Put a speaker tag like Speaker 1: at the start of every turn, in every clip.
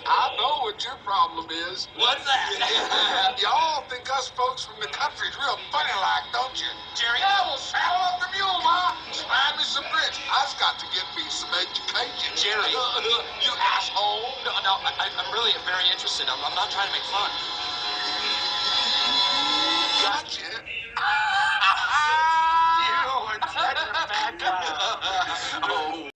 Speaker 1: I know what your problem is.
Speaker 2: What's that?
Speaker 1: Y'all think us folks from the country's real funny like, don't you?
Speaker 2: Jerry?
Speaker 1: Yeah, well, saddle up the mule, Ma. Find me some bricks. I've got to get me some education.
Speaker 2: Jerry, you asshole. No, I'm really very interested. I'm not trying to make fun.
Speaker 1: Gotcha.
Speaker 2: You are such a bad guy. Oh.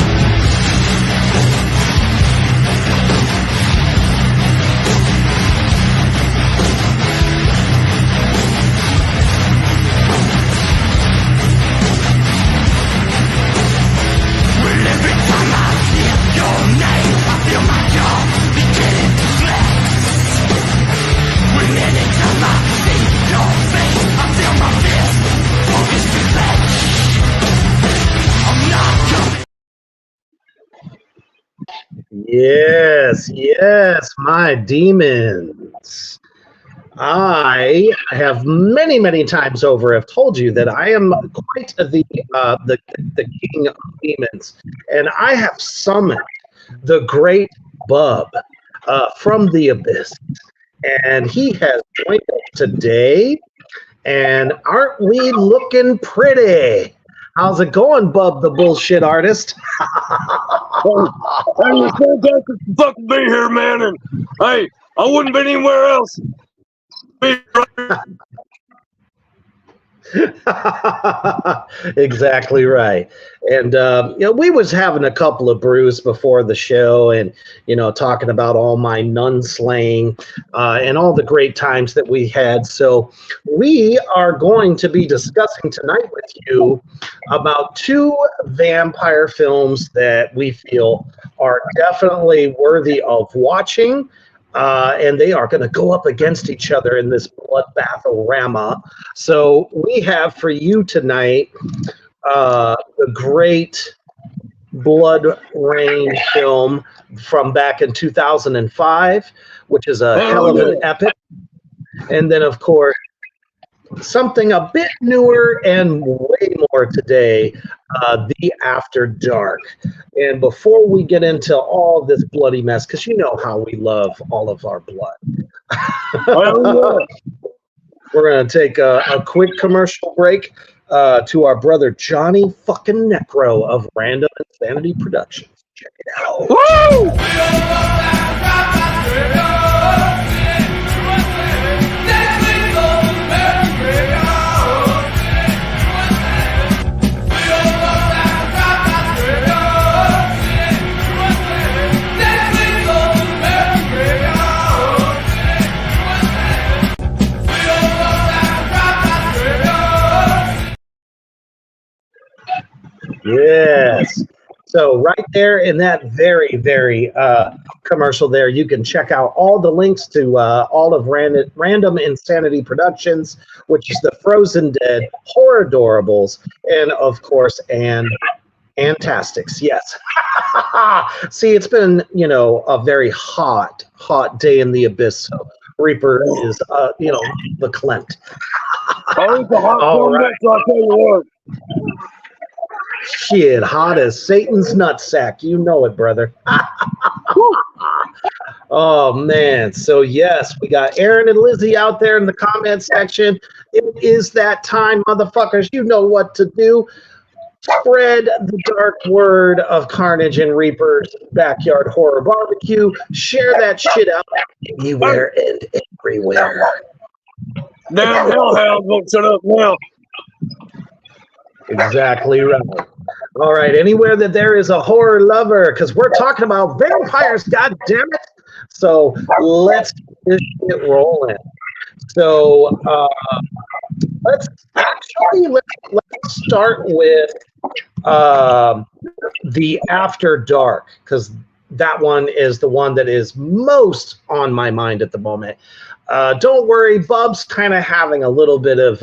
Speaker 3: Yes, my demons. I have many times over have told you that I am quite the king of demons, and I have summoned the great Bub from the abyss, and he has joined us today. And aren't we looking pretty? How's it going, Bub, the bullshit artist?
Speaker 4: Hey, it's fantastic to fucking be here, man. And hey, I wouldn't be anywhere else.
Speaker 3: Exactly right. And we was having a couple of brews before the show, and talking about all my nun slaying and all the great times that we had. So we are going to be discussing tonight with you about two vampire films that we feel are definitely worthy of watching. And they are going to go up against each other in this bloodbath-orama. So we have for you tonight the great Bloodrayne film from back in 2005, which is a hell of an epic. And then, of course, something a bit newer and way more today, The After Dark. And before we get into all this bloody mess, because you know how we love all of our blood, we're going to take a quick commercial break to our brother Johnny fucking Necro of Random Insanity Productions. Check it out.
Speaker 4: Woo!
Speaker 3: Yes. So right there in that very commercial there, you can check out all the links to all of Random Insanity Productions, which is the Frozen Dead, Horror Adorables, and of course, Antastics. Yes. See, it's been, a very hot day in the abyss. So Reaper is, the Clint.
Speaker 4: Oh, it's a hot
Speaker 3: All right.
Speaker 4: I'll tell you what.
Speaker 3: Shit, hot as Satan's nutsack. You know it, brother. Oh, man. So, yes, we got Aaron and Lizzie out there in the comment section. It is that time, motherfuckers. You know what to do. Spread the dark word of Carnage and Reaper's Backyard Horror Barbecue. Share that shit out anywhere and everywhere.
Speaker 4: Damn hellhounds won't shut up now.
Speaker 3: Exactly right. All right, anywhere that there is a horror lover, because we're talking about vampires, god damn it. So let's get this shit rolling. So let's start with The After Dark, because that one is the one that is most on my mind at the moment. Don't worry, Bub's kind of having a little bit of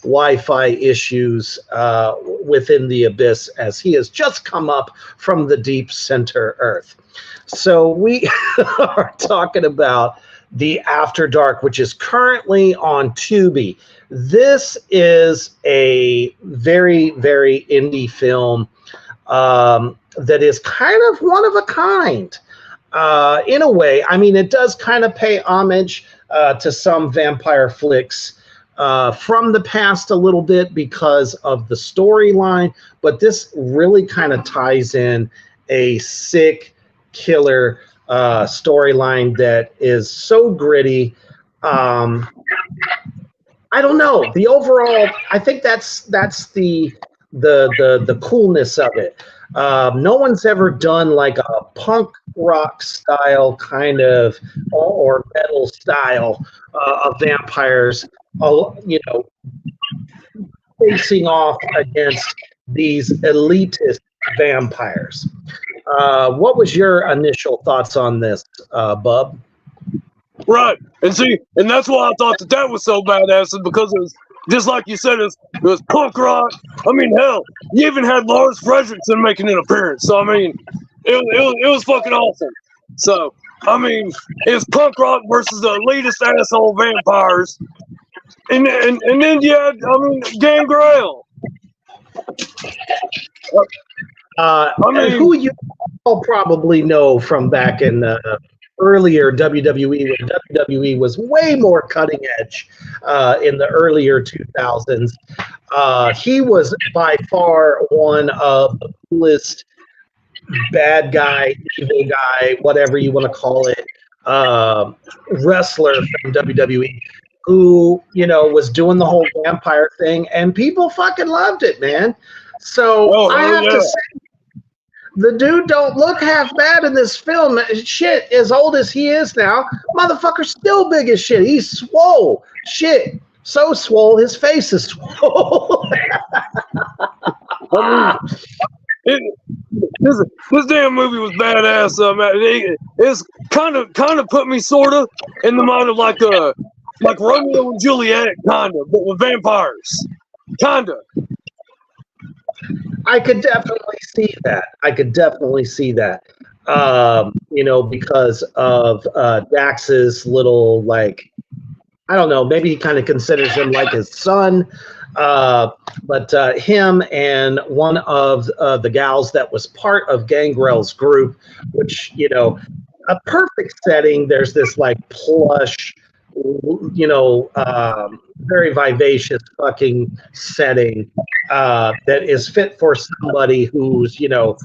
Speaker 3: Wi-Fi issues within the abyss, as he has just come up from the deep center Earth. So we are talking about The After Dark, which is currently on Tubi. This is a very indie film that is kind of one of a kind. in a way. I mean, it does kind of pay homage to some vampire flicks from the past a little bit because of the storyline, but this really kind of ties in a sick, killer storyline that is so gritty. I don't know. The overall, I think that's the coolness of it. No one's ever done like a punk rock style kind of or metal style of vampires, you know, facing off against these elitist vampires. What was your initial thoughts on this, Bub?
Speaker 4: Right, and see, and that's why I thought that was so badass, is because it was just like you said, it was punk rock. I mean, hell, you even had Lars Frederiksen making an appearance. So I mean, it was fucking awesome. So I mean, it's punk rock versus the elitist asshole vampires, and then yeah, I mean, Gangrel.
Speaker 3: I mean, who you all probably know from back in earlier WWE, when WWE was way more cutting edge in the earlier 2000s. He was by far one of the coolest bad guy, evil guy, whatever you want to call it, wrestler from WWE, who, you know, was doing the whole vampire thing, and people fucking loved it, man. So I have to say, the dude don't look half bad in this film. Shit, as old as he is now, motherfucker's still big as shit. He's swole. Shit, so swole, his face is swole.
Speaker 4: This damn movie was badass. It's kind of put me sort of in the mind of like Romeo and Juliet, kind of, but with vampires, kind of.
Speaker 3: I could definitely see that. You know, because of Dax's little, like, I don't know, maybe he kind of considers him like his son. But him and one of the gals that was part of Gangrel's group, which, you know, a perfect setting. There's this like plush, you know, very vivacious fucking setting that is fit for somebody who's, you know,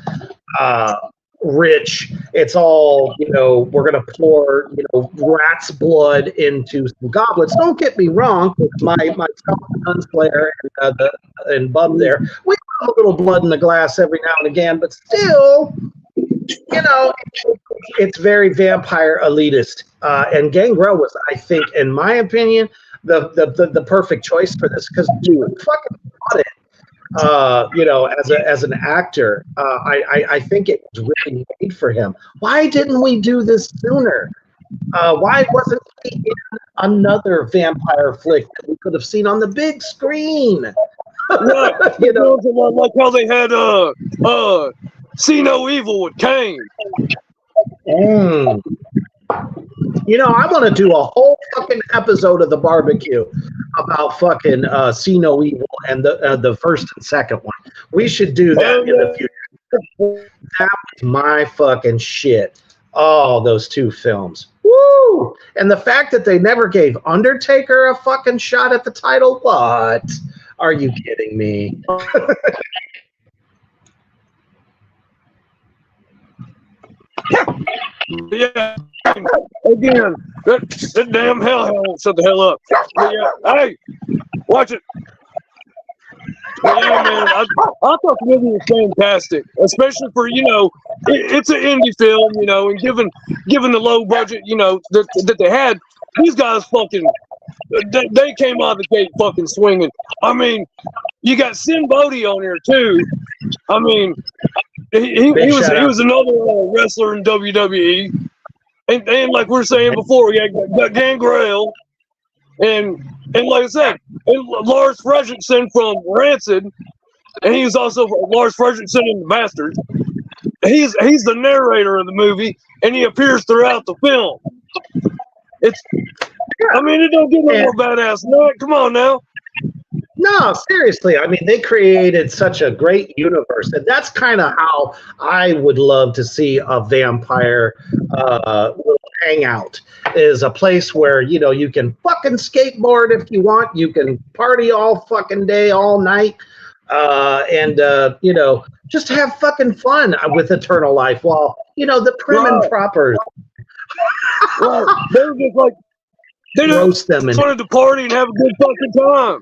Speaker 3: rich. It's all, you know, we're gonna pour, you know, rat's blood into some goblets. Don't get me wrong, my Gunsslayer and Bub there, we have a little blood in the glass every now and again, but still, you know, it's very vampire elitist. And Gangrel was, I think, in my opinion, the perfect choice for this, because dude fucking bought it. You know, as an actor, I think it was really made for him. Why didn't we do this sooner? Why wasn't he in another vampire flick that we could have seen on the big screen?
Speaker 4: Right. You know, like how they had See No Evil with Kane.
Speaker 3: You know, I want to do a whole fucking episode of the barbecue about fucking See No Evil and the first and second one. We should do that in the future. That was my fucking shit. Oh, those two films. Woo! And the fact that they never gave Undertaker a fucking shot at the title. What? Are you kidding me?
Speaker 4: Yeah. Again, that damn hellhound won't shut the hell up. But yeah, hey, watch it. But yeah, man, I thought the movie was fantastic, especially for, you know, it's an indie film, you know, and given the low budget, you know, that they had, these guys fucking, they came out of the gate fucking swinging. I mean, you got Sin Bodhi on here too. I mean, he was another wrestler in WWE. And like we were saying before, we got Gangrel, and like I said, and Lars Frederiksen from Rancid, and he's also Lars Frederiksen in The Bastards. He's the narrator of the movie, and he appears throughout the film. I mean, it don't get no more badass than that. Come on now.
Speaker 3: No, seriously. I mean, they created such a great universe, and that's kind of how I would love to see a vampire little hangout. Is a place where you can fucking skateboard if you want, you can party all fucking day, all night, and just have fucking fun with Eternal Life while the prim and proper
Speaker 4: Right. They were just like they
Speaker 3: roast them
Speaker 4: just
Speaker 3: and
Speaker 4: wanted to party and have a good fucking time.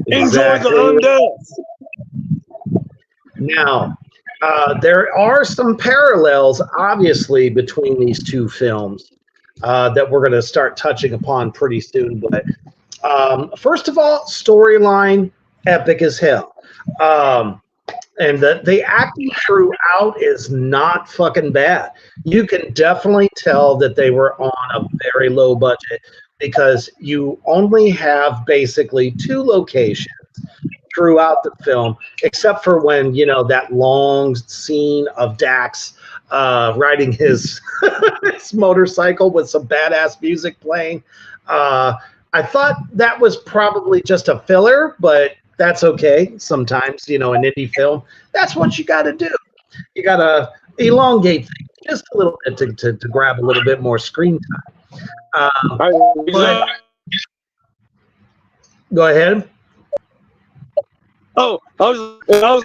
Speaker 3: exactly.
Speaker 4: Enjoy the undeath.
Speaker 3: Now, there are some parallels, obviously, between these two films that we're going to start touching upon pretty soon. But first of all, storyline, epic as hell. And the acting throughout is not fucking bad. You can definitely tell that they were on a very low budget because you only have basically 2 locations throughout the film, except for when that long scene of Dax riding his his motorcycle with some badass music playing. I thought that was probably just a filler, but that's okay. Sometimes, an indie film, that's what you got to do. You got to elongate things just a little bit to grab a little bit more screen time. But, go ahead.
Speaker 4: Oh, I was no,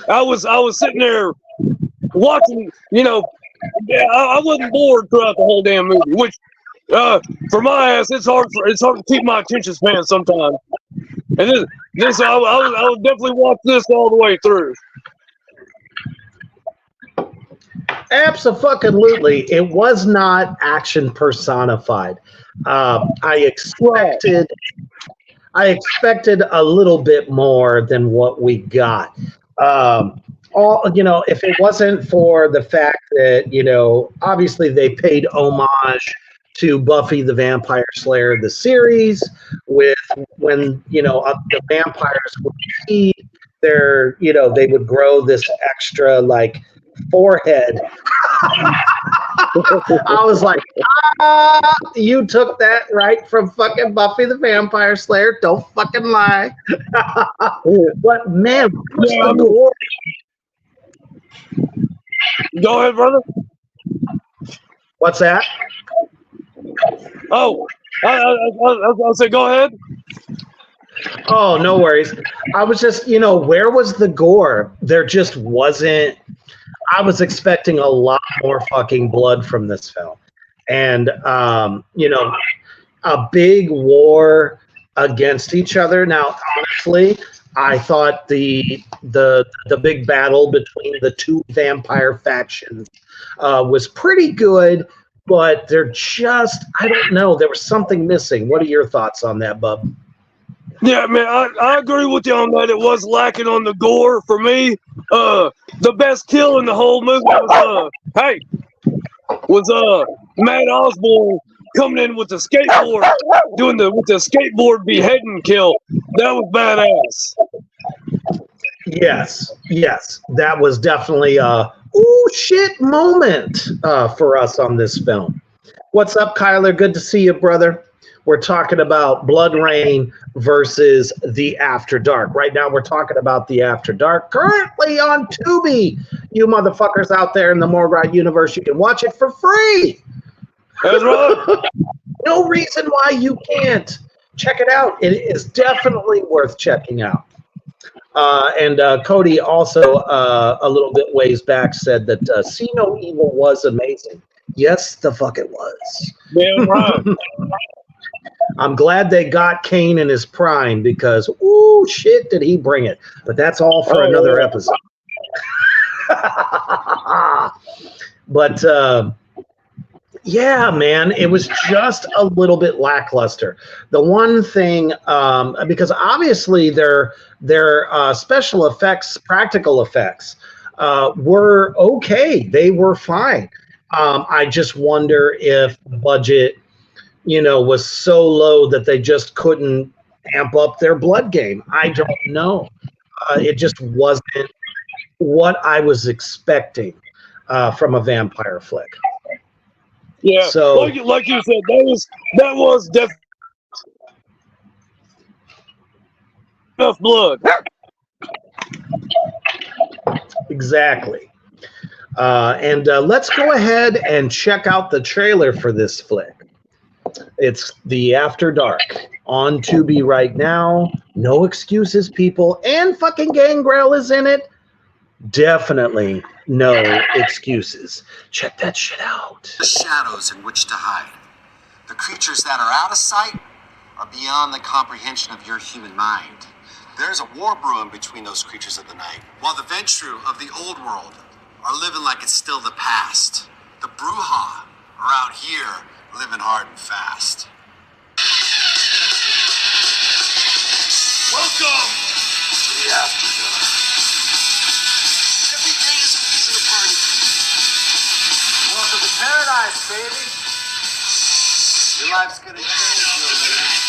Speaker 4: I was sitting there watching, I wasn't bored throughout the whole damn movie, which for my ass, it's hard to keep my attention span sometimes. And this I would definitely watch this all the way through.
Speaker 3: Absolutely. It was not action personified. I expected a little bit more than what we got. If it wasn't for the fact that, obviously they paid homage to Buffy the Vampire Slayer, the series, with when, the vampires would feed they would grow this extra, like, forehead. I was like, you took that right from fucking Buffy the Vampire Slayer. Don't fucking lie. But man,
Speaker 4: Go ahead, brother.
Speaker 3: What's that?
Speaker 4: Oh, I'll say go ahead.
Speaker 3: Oh, no worries. I was just, where was the gore? There just wasn't. I was expecting a lot more fucking blood from this film. And, a big war against each other. Now, honestly, I thought the big battle between the 2 vampire factions was pretty good, but they're just, I don't know, there was something missing. What are your thoughts on that, bub?
Speaker 4: Yeah, man, I agree with you on that. It was lacking on the gore for me. The best kill in the whole movie was Matt Osborne coming in with the skateboard, with the skateboard beheading kill. That was badass.
Speaker 3: Yes, that was definitely a ooh shit moment for us on this film. What's up, Kyler? Good to see you, brother. We're talking about Bloodrayne versus The After Dark. Right now, we're talking about The After Dark, currently on Tubi. You motherfuckers out there in the Morgride universe, you can watch it for free.
Speaker 4: That's right.
Speaker 3: No reason why you can't. Check it out. It is definitely worth checking out. And Cody also, a little bit ways back, said that See No Evil was amazing. Yes, the fuck it was.
Speaker 4: Yeah, right.
Speaker 3: I'm glad they got Kane in his prime because, ooh, shit, did he bring it. But that's all for another episode. But, yeah, man, it was just a little bit lackluster. The one thing, because obviously their special effects, practical effects, were okay. They were fine. I just wonder if the budget was so low that they just couldn't amp up their blood game. I don't know. It just wasn't what I was expecting from a vampire flick.
Speaker 4: Yeah,
Speaker 3: So,
Speaker 4: like you said, that was definitely enough blood.
Speaker 3: exactly. And let's go ahead and check out the trailer for this flick. It's The After Dark on Tubi right now. No excuses, people. And fucking Gangrel is in it. Definitely no excuses. Check that shit out.
Speaker 5: The shadows in which to hide. The creatures that are out of sight are beyond the comprehension of your human mind. There's a war brewing between those creatures of the night, while the Ventru of the old world are living like it's still the past. The Bruja are out here living hard and fast. Welcome to the After Dark. Every day is a reason to party. Welcome to paradise, baby. Your life's gonna change, little lady.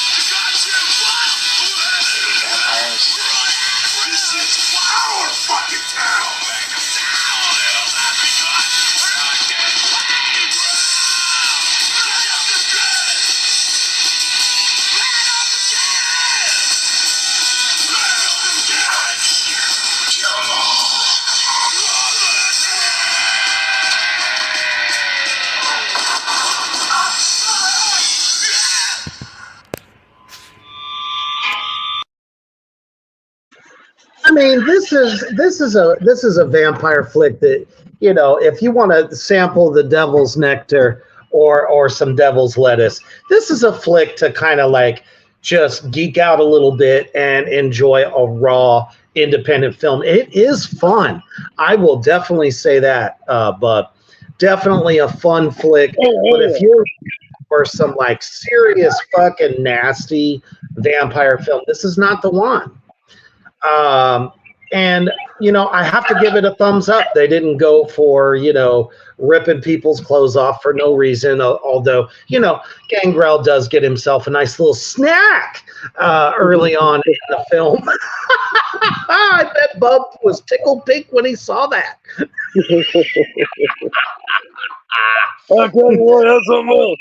Speaker 5: Vampires. This is our fucking town.
Speaker 3: I mean, this is a vampire flick that, you know, if you want to sample the devil's nectar or some devil's lettuce, this is a flick to kind of like just geek out a little bit and enjoy a raw independent film. It is fun. I will definitely say that, but definitely a fun flick. But if you're for some like serious fucking nasty vampire film, this is not the one. And, you know, I have to give it a thumbs up. They didn't go for, you know, ripping people's clothes off for no reason, although, you know, Gangrel does get himself a nice little snack early on in the film. I bet Bub was tickled pink when he saw that.
Speaker 4: I tell you what, that's something else.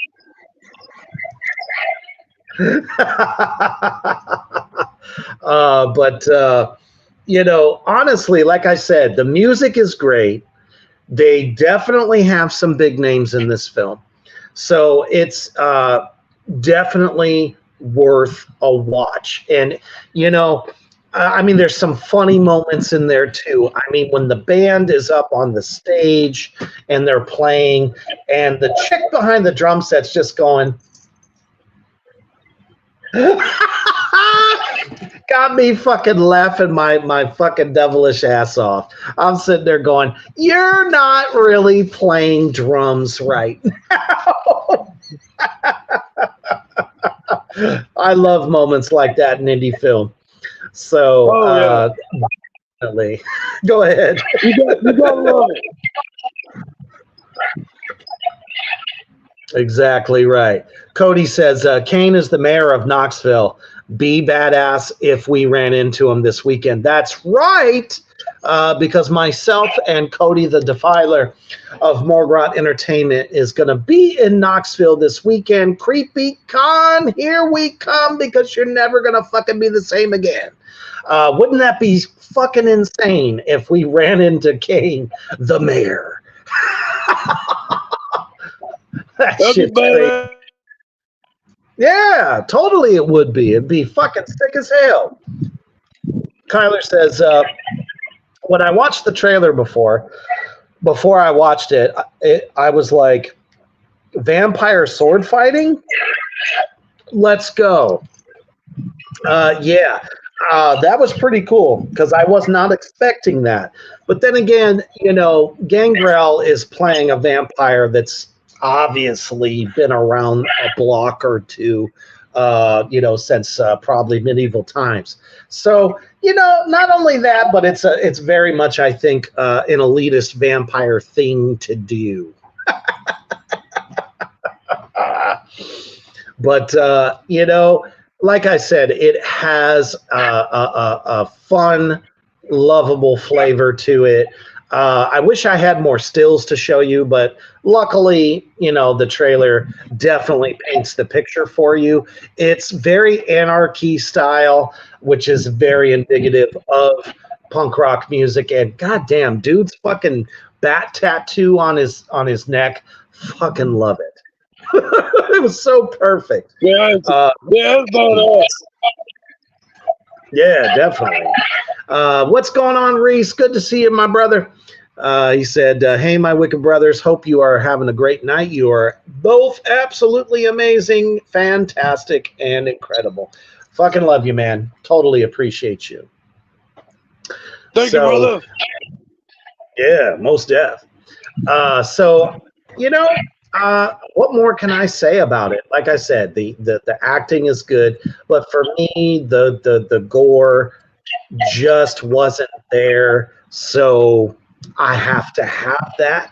Speaker 3: But you know, honestly, like I said, the music is great. They definitely have some big names in this film, so it's definitely worth a watch. And you know, I mean, there's some funny moments in there too. I mean, when the band is up on the stage and they're playing, and the chick behind the drum set's just going. Got me fucking laughing my fucking devilish ass off. I'm sitting there going, you're not really playing drums right now. I love moments like that in indie film. So, definitely. Go ahead.
Speaker 4: You gotta love it.
Speaker 3: Exactly right. Cody says, Kane is the mayor of Knoxville. Be badass if we ran into him this weekend. That's right, because myself and Cody the Defiler of Morgrot Entertainment is going to be in Knoxville this weekend. Creepy Con, here we come, because you're never going to fucking be the same again. Wouldn't that be fucking insane if we ran into Kane the mayor? That shit's crazy. Yeah, totally it would be. It'd be fucking sick as hell. Kyler says, when I watched the trailer before I watched it, I was like, vampire sword fighting? Let's go. Yeah, that was pretty cool because I was not expecting that. But then again, you know, Gangrel is playing a vampire that's obviously been around a block or two, you know, since probably medieval times. So, you know, not only that, but it's very much, I think, an elitist vampire thing to do. But, you know, like I said, it has a fun lovable flavor to it. I wish I had more stills to show you, but luckily, the trailer definitely paints the picture for you. It's very anarchy style, which is very indicative of punk rock music. And goddamn, dude's fucking bat tattoo on his neck. Fucking love it. It was so perfect.
Speaker 4: Yeah, it's badass.
Speaker 3: Yeah, definitely. What's going on, Reese? Good to see you, my brother. He said, hey, my wicked brothers, hope you are having a great night. You are both absolutely amazing, fantastic, and incredible. Fucking love you, man. Totally appreciate you.
Speaker 4: Thank you, brother.
Speaker 3: Yeah, most def. What more can I say about it? Like I said, the acting is good, but for me, the gore just wasn't there. So I have to have that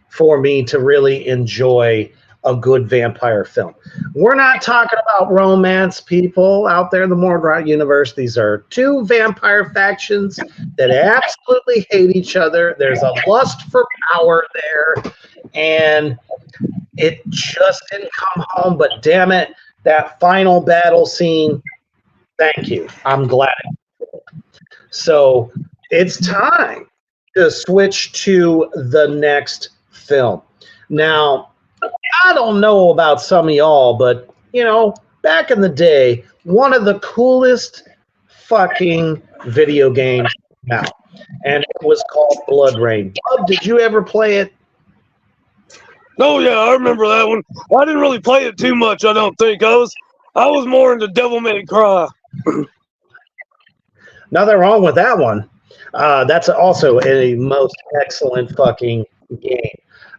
Speaker 3: for me to really enjoy a good vampire film. We're not talking about romance, people out there in the Mordrot universe. These are two vampire factions that absolutely hate each other. There's a lust for power there, and it just didn't come home. But damn it, that final battle scene, thank you. I'm glad. So it's time to switch to the next film. Now, I don't know about some of y'all, but, back in the day, one of the coolest fucking video games came out, and it was called Bloodrayne. Bub, did you ever play it?
Speaker 4: Oh yeah, I remember that one. I didn't really play it too much, I don't think. I was more into Devil May Cry.
Speaker 3: Nothing wrong with that one. That's also a most excellent fucking game.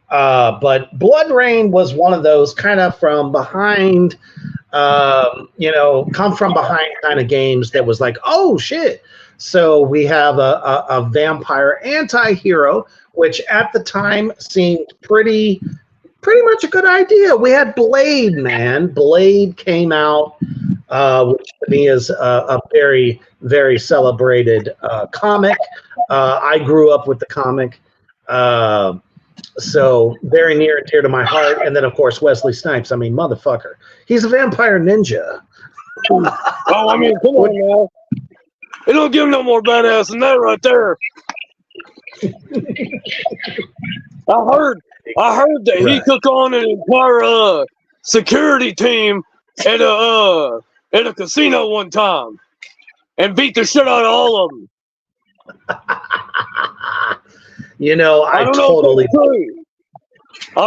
Speaker 3: But Bloodrayne was one of those kind of from behind, come from behind kind of games that was like, oh shit. So we have a vampire anti-hero, which at the time seemed pretty much a good idea. We had Blade, man. Blade came out, which to me is a very, very celebrated comic. I grew up with the comic. So very near and dear to my heart. And then, of course, Wesley Snipes. I mean, motherfucker. He's a vampire ninja.
Speaker 4: Come on, man. It don't give him no more badass than that right there. I heard that he took on an entire security team at a casino one time and beat the shit out of all of them. I don't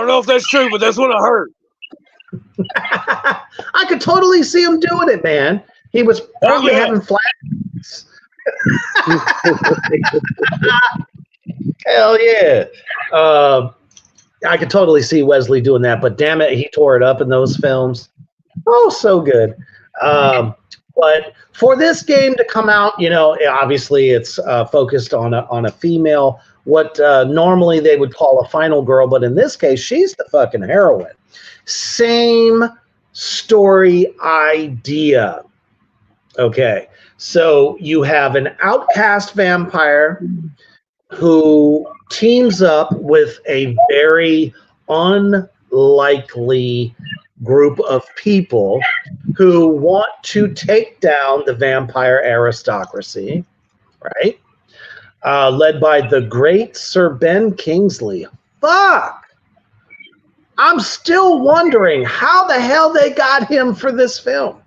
Speaker 4: know if that's true, but that's what I heard.
Speaker 3: I could totally see him doing it, man. He was probably having flashbacks. Hell yeah. I could totally see Wesley doing that, but damn it, he tore it up in those films. Oh, so good. But for this game to come out, obviously it's focused on a female, what normally they would call a final girl, but in this case, she's the fucking heroine. Same story idea. Okay, so you have an outcast vampire who teams up with a very unlikely group of people who want to take down the vampire aristocracy, right? Led by the great Sir Ben Kingsley. Fuck! I'm still wondering how the hell they got him for this film.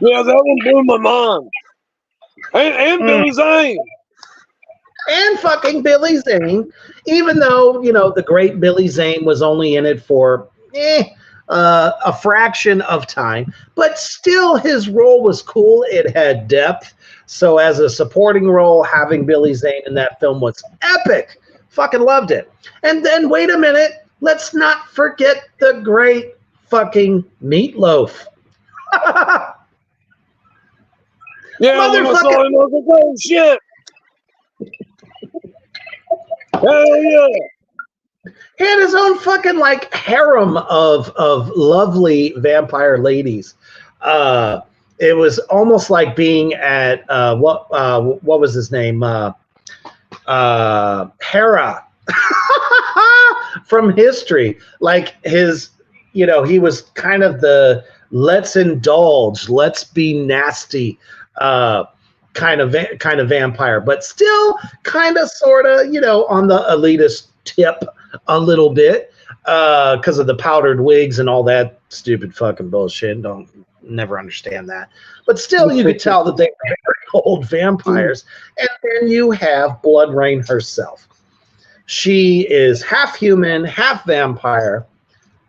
Speaker 4: Yeah, that one blew my mind. And Billy Zane.
Speaker 3: And fucking Billy Zane, even though, the great Billy Zane was only in it for a fraction of time, but still his role was cool. It had depth. So as a supporting role, having Billy Zane in that film was epic. Fucking loved it. And then, wait a minute, let's not forget the great fucking Meatloaf.
Speaker 4: Yeah, when I saw him, I was like, oh shit. Hell yeah.
Speaker 3: He had his own fucking harem of lovely vampire ladies. It was almost like being at what was his name? Hera from History. Like his, you know, he was kind of the let's indulge, let's be nasty kind of vampire, but still kind of sort of, you know, on the elitist tip a little bit because of the powdered wigs and all that stupid fucking bullshit. Don't never understand that, but still you could tell that they were very old vampires. And then you have Bloodrayne herself. She is half human, half vampire,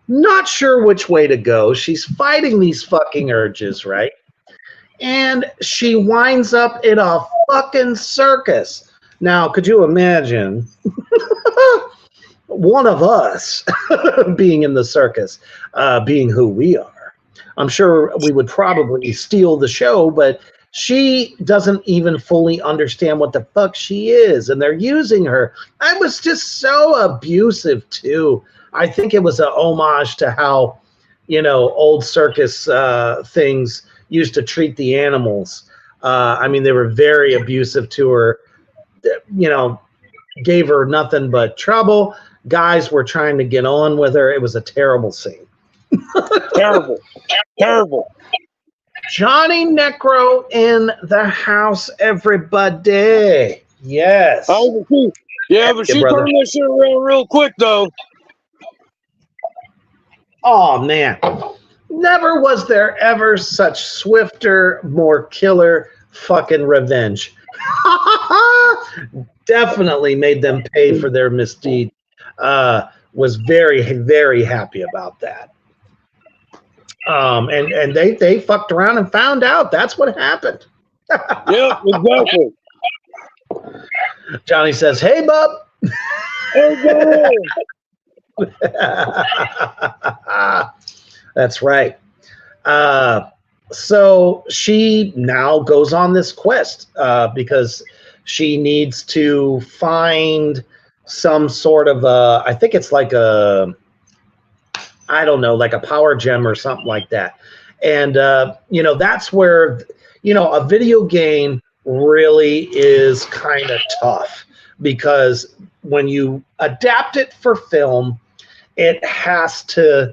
Speaker 3: not sure which way to go. She's fighting these fucking urges, right? And she winds up in a fucking circus. Now, could you imagine one of us being in the circus, being who we are? I'm sure we would probably steal the show, but she doesn't even fully understand what the fuck she is, and they're using her. I was just so abusive, too. I think it was a homage to how, you know, old circus things used to treat the animals. I mean, they were very abusive to her, you know, gave her nothing but trouble. Guys were trying to get on with her. It was a terrible scene.
Speaker 4: Terrible. Terrible.
Speaker 3: Johnny Necro in the house, everybody. Yes.
Speaker 4: Yeah, but she
Speaker 3: brother.
Speaker 4: turned that shit around real quick, though.
Speaker 3: Oh, man. Never was there ever such swifter, more killer fucking revenge. Definitely made them pay for their misdeed. Was very, very happy about that. And they fucked around and found out that's what happened.
Speaker 4: Yep, exactly.
Speaker 3: Johnny says, "Hey, bub."
Speaker 4: Hey,
Speaker 3: That's right. So she now goes on this quest because she needs to find some sort of I think it's like I don't know, like a power gem or something like that. And, you know, that's where, you know, a video game really is kind of tough because when you adapt it for film, it has to,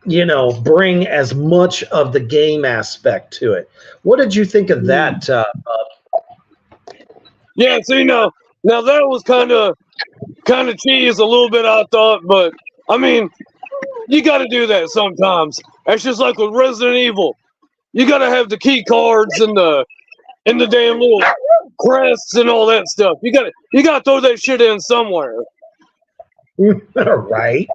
Speaker 3: you know, bring as much of the game aspect to it. What did you think of that?
Speaker 4: Yeah, so, you know, now that was kind of cheese a little bit, I thought, but I mean, you got to do that sometimes. That's just like with Resident Evil. You got to have the key cards and the damn little crests and all that stuff. You got to throw that shit in somewhere.
Speaker 3: Right.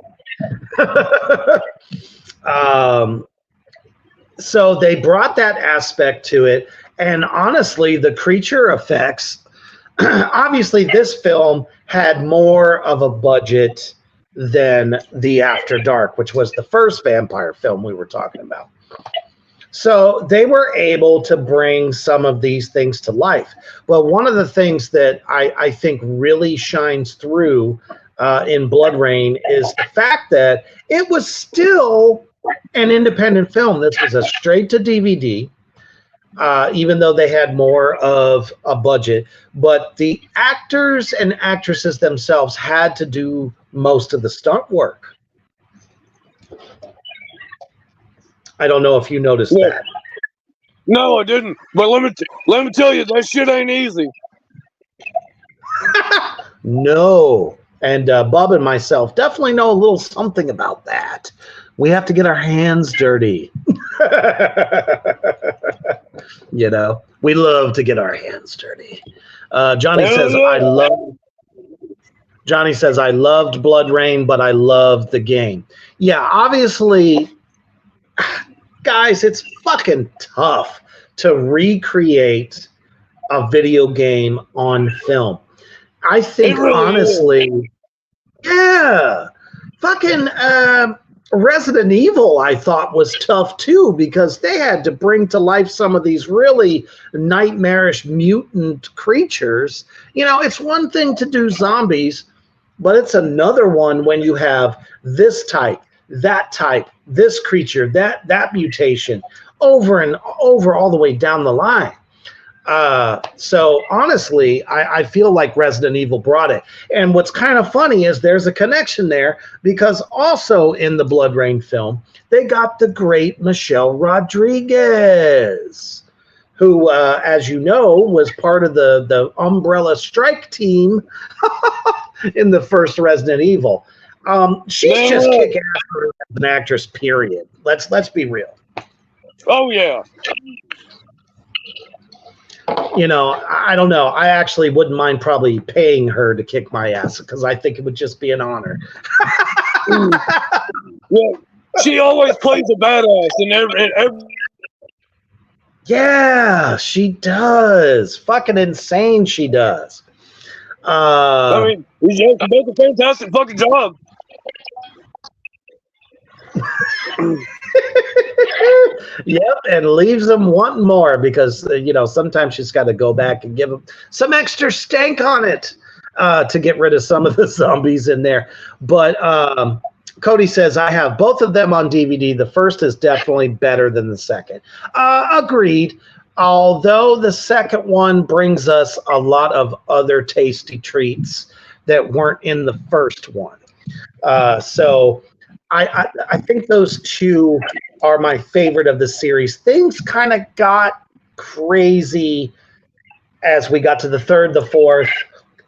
Speaker 3: So they brought that aspect to it, and honestly, the creature effects. Obviously, this film had more of a budget than The After Dark, which was the first vampire film we were talking about. So they were able to bring some of these things to life. Well, one of the things that I think really shines through in Bloodrayne is the fact that it was still an independent film. This was a straight to DVD. Even though they had more of a budget, but the actors and actresses themselves had to do most of the stunt work. I don't know if you noticed that.
Speaker 4: No, I didn't. But let me tell you, that shit ain't easy.
Speaker 3: No. And Bub and myself definitely know a little something about that. We have to get our hands dirty. You know, we love to get our hands dirty. Johnny says, I loved Bloodrayne, but I loved the game. Yeah, obviously, guys, it's fucking tough to recreate a video game on film. I think,
Speaker 4: really
Speaker 3: honestly, yeah, fucking Resident Evil, I thought, was tough too, because they had to bring to life some of these really nightmarish mutant creatures. You know, it's one thing to do zombies, but it's another one when you have this type, this creature, that mutation, over and over all the way down the line. So honestly, I feel like Resident Evil brought it. And what's kind of funny is there's a connection there because also in the Bloodrayne film, they got the great Michelle Rodriguez, who, as you know, was part of the Umbrella Strike team in the first Resident Evil. She's just kick ass as an actress, period. Let's be real.
Speaker 4: Oh, yeah.
Speaker 3: You know, I don't know. I actually wouldn't mind probably paying her to kick my ass because I think it would just be an honor.
Speaker 4: Yeah, she always plays a badass in every.
Speaker 3: Yeah, she does. Fucking insane, she does.
Speaker 4: I mean, she does a fantastic fucking job.
Speaker 3: Yep, and leaves them wanting more because you know sometimes she's got to go back and give them some extra stank on it to get rid of some of the zombies in there. But Cody says I have both of them on DVD. The first is definitely better than the second. Agreed. Although the second one brings us a lot of other tasty treats that weren't in the first one. So I think those two are my favorite of the series. Things kind of got crazy as we got to the third, the fourth,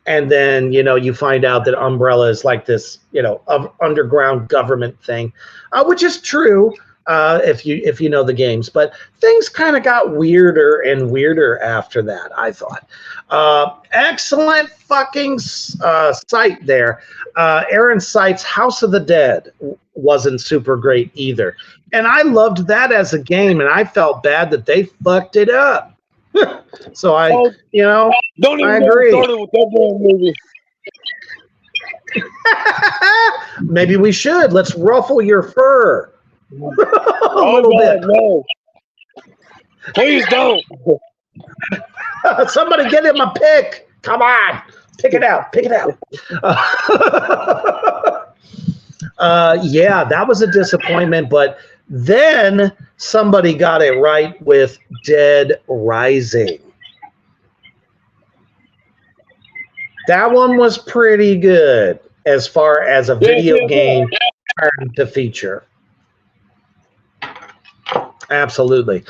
Speaker 3: and then, you know, you find out that Umbrella is like this, you know, underground government thing, which is true if you know the games. But things kind of got weirder and weirder after that, I thought. Excellent fucking site there. Aaron Site's House of the Dead wasn't super great either. And I loved that as a game, and I felt bad that they fucked it up. So don't even I agree.
Speaker 4: Get started with that damn movie.
Speaker 3: Maybe we should. Let's ruffle your fur. a little bit.
Speaker 4: No. Please don't.
Speaker 3: Somebody get him a pick. Come on. Pick it out. Pick it out. Yeah, that was a disappointment, but then somebody got it right with Dead Rising. That one was pretty good as far as a video game turned to feature. Absolutely.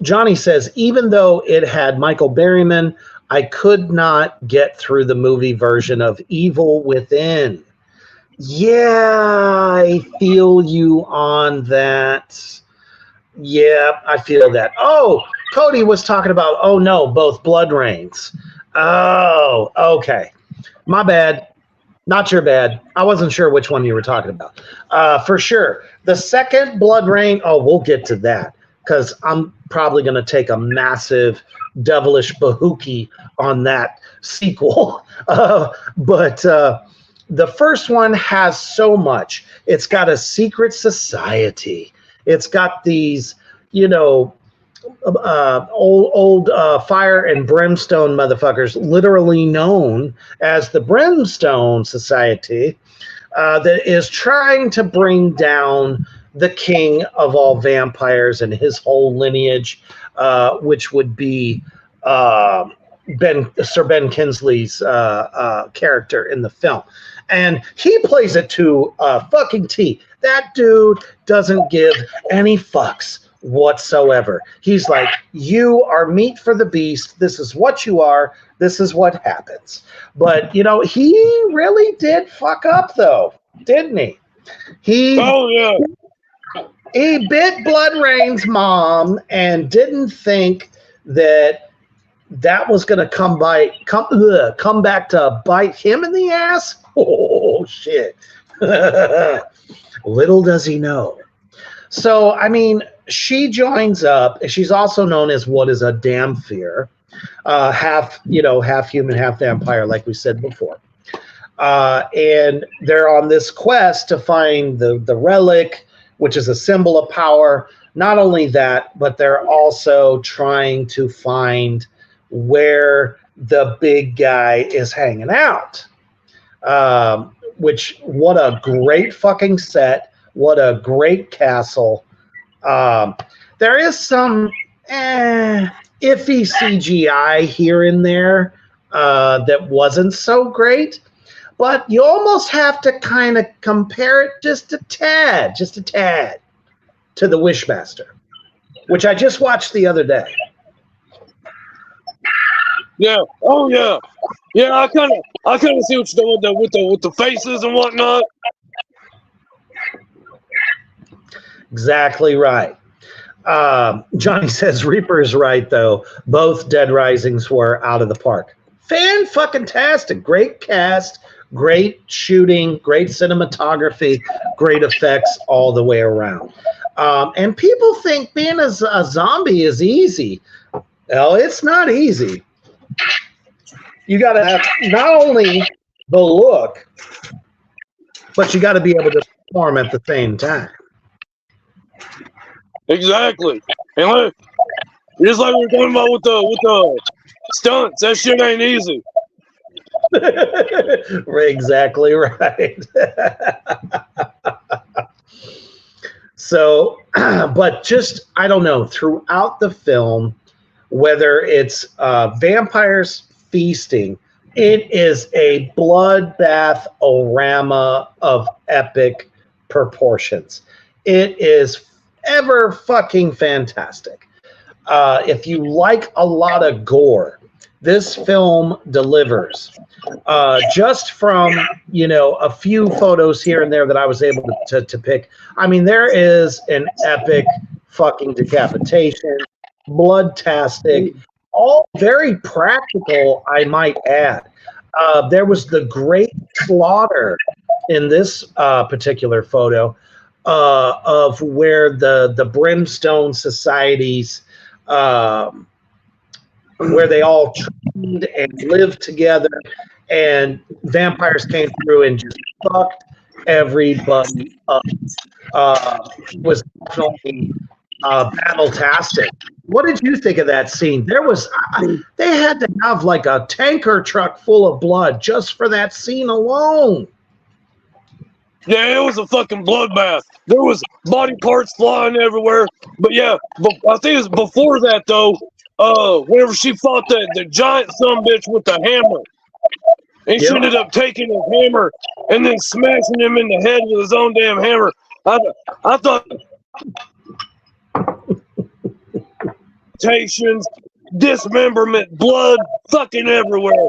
Speaker 3: Johnny says, even though it had Michael Berryman, I could not get through the movie version of Evil Within. Yeah, I feel you on that. Yeah, I feel that. Oh, Cody was talking about, oh no, both Bloodraynes. Oh, okay. My bad. Not your bad. I wasn't sure which one you were talking about. For sure. The second Bloodrayne, we'll get to that because I'm probably going to take a massive devilish bahookie on that sequel. But the first one has so much. It's got a secret society. It's got these, old fire and brimstone motherfuckers, literally known as the Brimstone Society, that is trying to bring down the king of all vampires and his whole lineage, which would be Sir Ben Kingsley's character in the film. And he plays it to fucking T. That dude doesn't give any fucks whatsoever. He's like, you are meat for the beast. This is what you are. This is what happens. But, he really did fuck up, though, didn't he? He bit Bloodrayne's mom and didn't think that was going to come back to bite him in the ass. Oh, shit. Little does he know. So, I mean, she joins up. She's also known as what is a Damphir, half human, half vampire, like we said before. And they're on this quest to find the relic, which is a symbol of power. Not only that, but they're also trying to find where the big guy is hanging out. What a great fucking set. What a great castle. There is some iffy CGI here and there that wasn't so great, but you almost have to kind of compare it just a tad to the Wishmaster, which I just watched the other day.
Speaker 4: Yeah. Oh yeah. Yeah. I kind of see what you're doing with the faces and whatnot.
Speaker 3: Exactly right. Johnny says Reaper is right though. Both Dead Risings were out of the park. Fan-fucking-tastic. Great cast, great shooting, great cinematography, great effects all the way around. And people think being a zombie is easy. Well, it's not easy. You got to have not only the look, but you got to be able to perform at the same time.
Speaker 4: Exactly. And look, just like we were talking about with the stunts, that shit ain't easy.
Speaker 3: Exactly right. So, but just, I don't know, throughout the film, whether it's vampires feasting, it is a bloodbath orama of epic proportions. It is ever fucking fantastic. If you like a lot of gore, this film delivers. Just from, a few photos here and there that I was able to pick. I mean, there is an epic fucking decapitation, bloodtastic, all very practical, I might add. There was the great slaughter in this particular photo of where the brimstone societies, where they all trained and lived together, and vampires came through and just fucked everybody up. Was definitely battle-tastic. What did you think of that scene? They had to have like a tanker truck full of blood just for that scene alone.
Speaker 4: Yeah, it was a fucking bloodbath. There was body parts flying everywhere. But yeah, I think it was before that though. Whenever she fought the giant sumbitch with the hammer, and she ended up taking his hammer and then smashing him in the head with his own damn hammer. I thought dismemberment, blood fucking everywhere.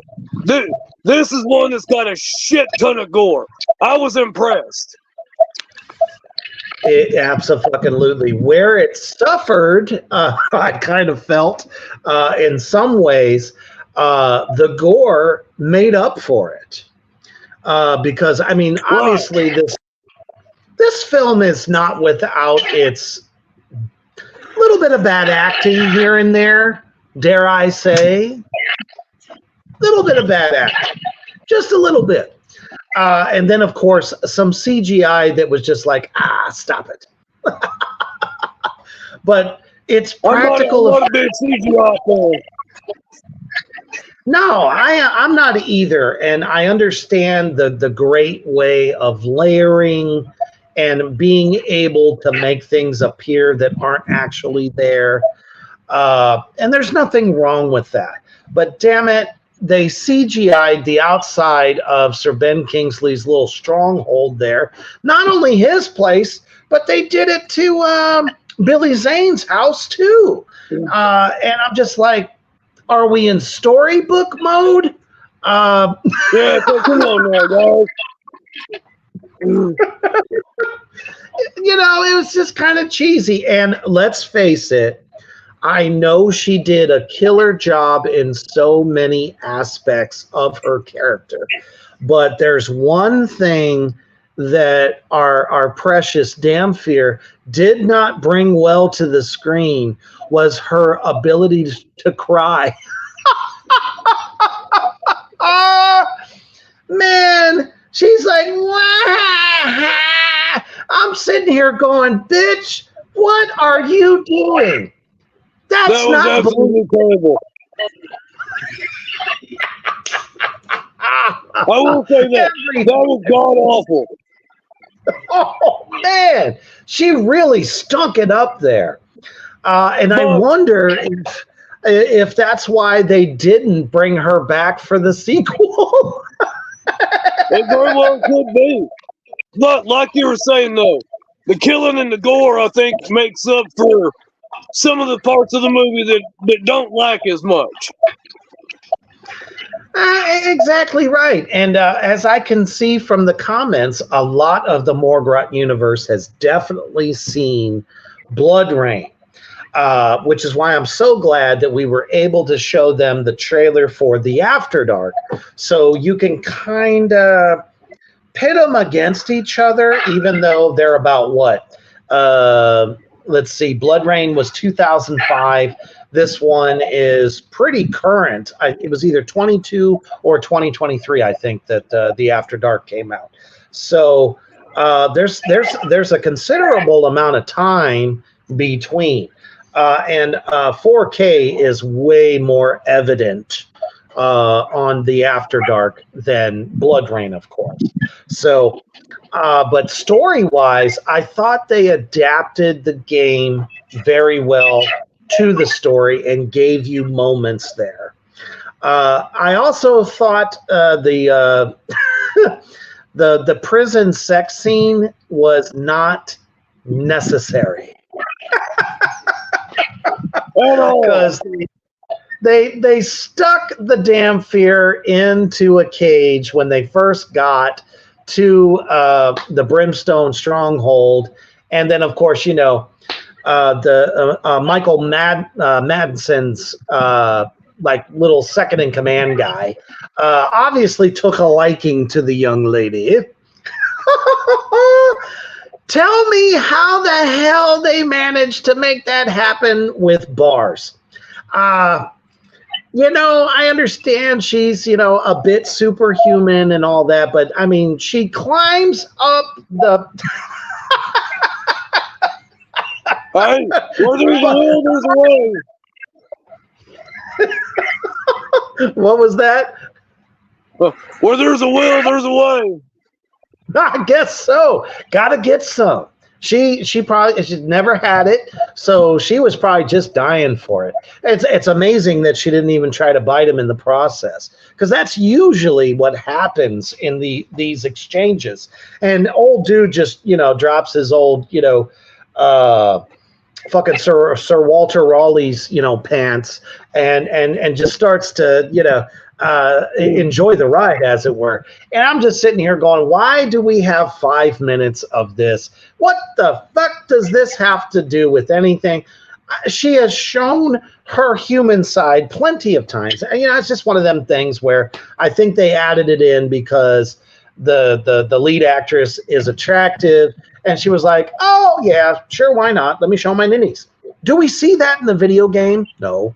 Speaker 4: This is one that's got a shit ton of gore. I was impressed.
Speaker 3: It absolutely. Where it suffered, I kind of felt in some ways the gore made up for it. Because, I mean, obviously this film is not without its little bit of bad acting here and there, dare I say. Little bit of bad acting. Just a little bit. And then, of course, some CGI that was just like, stop it. But it's practical.
Speaker 4: I'm not a big CGI fan.
Speaker 3: No, I'm not either. And I understand the great way of layering and being able to make things appear that aren't actually there. And there's nothing wrong with that. But damn it, they CGI'd the outside of Sir Ben Kingsley's little stronghold there. Not only his place, but they did it to Billy Zane's house too. And I'm just like, are we in storybook mode?
Speaker 4: Yeah, come on now, guys.
Speaker 3: It was just kind of cheesy. And let's face it, I know she did a killer job in so many aspects of her character. But there's one thing that our precious Damphir did not bring well to the screen was her ability to cry. Man, she's like, wah! I'm sitting here going, bitch, what are you doing? That
Speaker 4: was absolutely terrible. I will say that was god awful.
Speaker 3: Oh man, she really stunk it up there. And I wonder if that's why they didn't bring her back for the sequel.
Speaker 4: It very well could be. But like you were saying, though, the killing and the gore, I think, makes up for some of the parts of the movie that don't lack as much.
Speaker 3: Exactly right. And as I can see from the comments, a lot of the Morgrot universe has definitely seen Bloodrayne, which is why I'm so glad that we were able to show them the trailer for the After Dark. So you can kind of pit them against each other, even though they're about what? Let's see, Bloodrayne was 2005. This one is pretty current. It was either 22 or 2023, I think, that the After Dark came out. So there's a considerable amount of time between, and 4K is way more evident on the After Dark than Bloodrayne, of course. So, but story-wise, I thought they adapted the game very well to the story and gave you moments there. I also thought the the prison sex scene was not necessary because they stuck the damn fear into a cage when they first got to the Brimstone Stronghold, and then of course the Michael Madsen's like little second in command guy obviously took a liking to the young lady. Tell me how the hell they managed to make that happen with bars. I understand she's, a bit superhuman and all that, but I mean, she climbs up the.
Speaker 4: Hey, where there's a will, there's a way.
Speaker 3: What was that?
Speaker 4: Where there's a will, there's a way.
Speaker 3: I guess so. Gotta get some. She's never had it, so she was probably just dying for it. It's amazing that she didn't even try to bite him in the process, because that's usually what happens in these exchanges. And old dude just drops his old fucking Sir Walter Raleigh's pants and just starts to enjoy the ride, as it were. And I'm just sitting here going, why do we have 5 minutes of this? What the fuck does this have to do with anything? She has shown her human side plenty of times. It's just one of them things where I think they added it in because the lead actress is attractive, and she was like, oh yeah, sure, why not? Let me show my ninnies. Do we see that in the video game? No.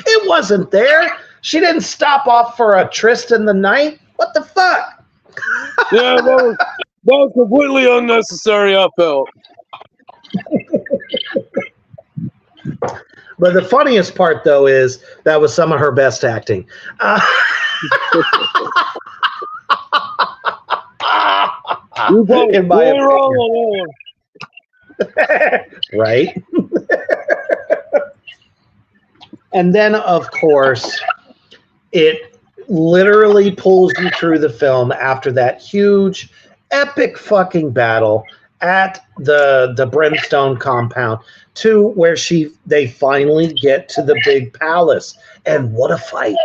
Speaker 3: It wasn't there. She didn't stop off for a tryst in the night. What the fuck?
Speaker 4: Yeah, that was completely unnecessary, I felt.
Speaker 3: But the funniest part, though, is that was some of her best acting. In my opinion. Right? And then, of course, it literally pulls you through the film after that huge, epic fucking battle at the Brimstone compound to where they finally get to the big palace. And what a fight.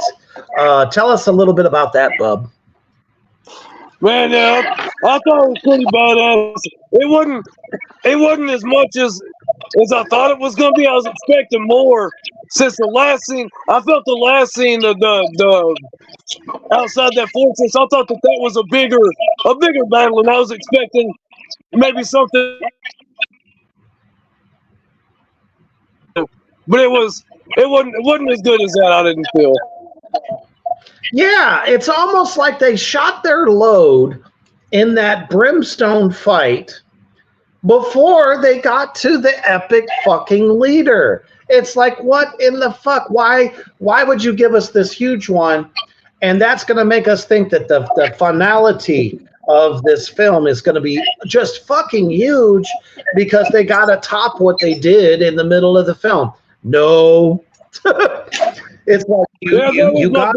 Speaker 3: Tell us a little bit about that, bub.
Speaker 4: Man, yeah, I thought it was pretty badass. It wasn't as much as I thought it was going to be. I was expecting more. Since the last scene, I felt the last scene of the outside that fortress, I thought that was a bigger battle, and I was expecting maybe something. But it wasn't as good as that. I didn't feel.
Speaker 3: Yeah, it's almost like they shot their load in that Brimstone fight before they got to the epic fucking leader. It's like, what in the fuck? Why would you give us this huge one? And that's going to make us think that the finality of this film is going to be just fucking huge because they got to top what they did in the middle of the film. No. It's like you got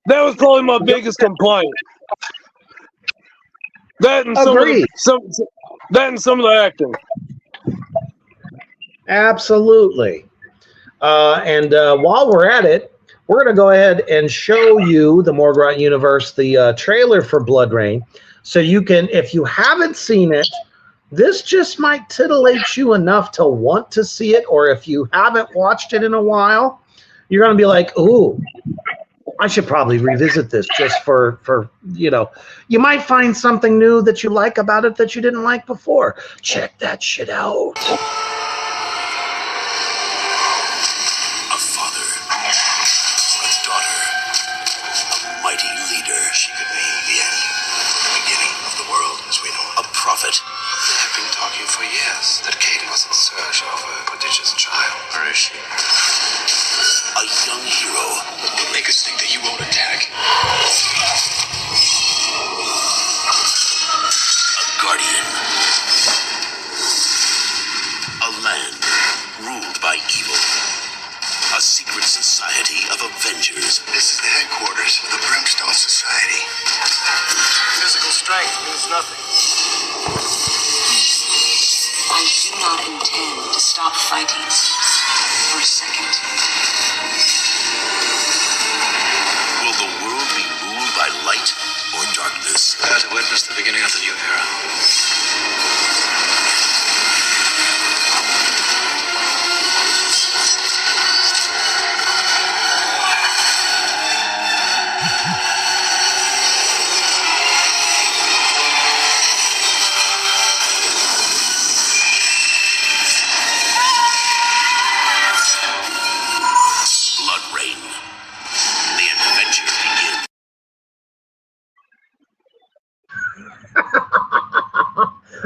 Speaker 4: that was probably my biggest complaint. That and some of the acting.
Speaker 3: Absolutely. And while we're at it, we're going to go ahead and show you the Morgrot universe, the trailer for Bloodrayne. So you can, if you haven't seen it, this just might titillate you enough to want to see it. Or if you haven't watched it in a while, you're going to be like, ooh, I should probably revisit this just for, you might find something new that you like about it that you didn't like before. Check that shit out.